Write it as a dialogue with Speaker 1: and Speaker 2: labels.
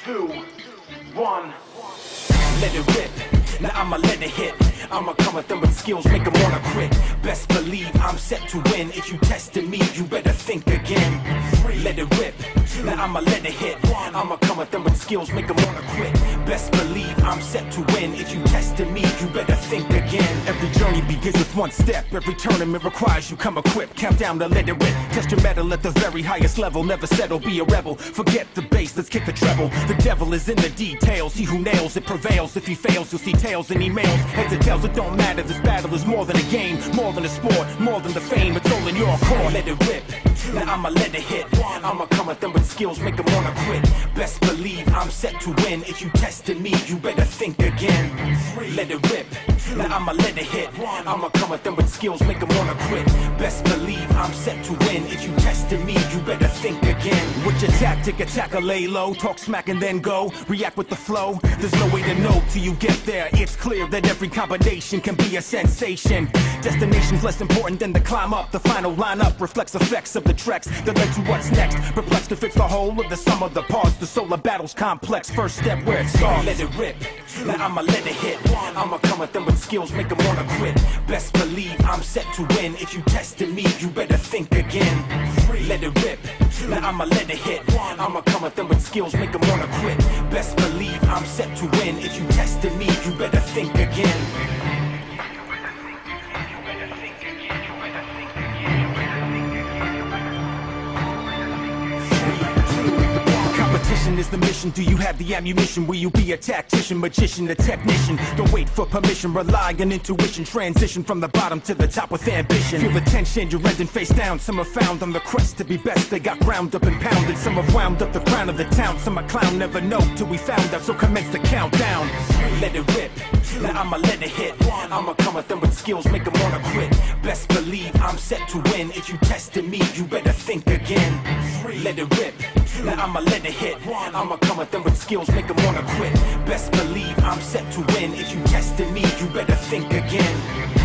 Speaker 1: 2, 1. Let it rip, now I'ma let it hit. I'ma come at them with skills, make them wanna quit. Best believe I'm set to win. If you tested me, you better think again. Let it rip, now I'ma let it hit. I'ma come at them with skills, make them wanna quit. Best believe I'm set to win. If you tested me, you better think again. Every journey begins with one step. Every tournament requires you come equipped. Count down to let it rip. Test your metal at the very highest level. Never settle, be a rebel. Forget the bass, let's kick the treble. The devil is in the details. He who nails it prevails. If he fails, you'll see tails and emails. Heads and tails, it don't matter. This battle is more than a game, more than a sport, more than the fame. It's all in your court. Let it rip, now I'ma let it hit. I'ma come at them with skills, make them wanna quit. Best believe I'm set to win. If you tested me, you better think again. Let it rip, now I'ma let it hit. I'ma come at them with skills, make them wanna quit. Best believe I'm set to win. If you tested me, you better think again. With your tactic, attack or lay low. Talk smack and then go, react with the flow. There's no way to know till you get there. It's clear that every combination can be a sensation. Destination's less important than the climb up. The final lineup reflects effects of the treks that led to what's next. Perplexed if it's the whole of the sum of the parts. The solar battle's complex. First step where it starts. Let it rip, now I'ma let it hit. I'ma come at them with skills, make them wanna quit. Best believe I'm set to win. If you tested me, you better think again. Let it rip, now I'ma let it hit. I'ma come at them with skills, make them wanna quit. Best believe I'm set to win. If you tested me, you better think again. Competition is the mission. Do you have the ammunition? Will you be a tactician, magician, a technician? Don't wait for permission, rely on intuition. Transition from the bottom to the top with ambition. Feel the tension, you're ending face down. Some are found on the quest to be best. They got ground up and pounded. Some have wound up the crown of the town. Some a clown, never know till we found out. So commence the countdown. Let it rip, now I'ma let it hit. I'ma come at them with skills, make them wanna quit. Best believe I'm set to win. If you tested me, you better think again. Let it rip, now I'ma let it hit. I'ma come at them with skills, make them wanna quit. Best believe I'm set to win. If you tested me, you better think again.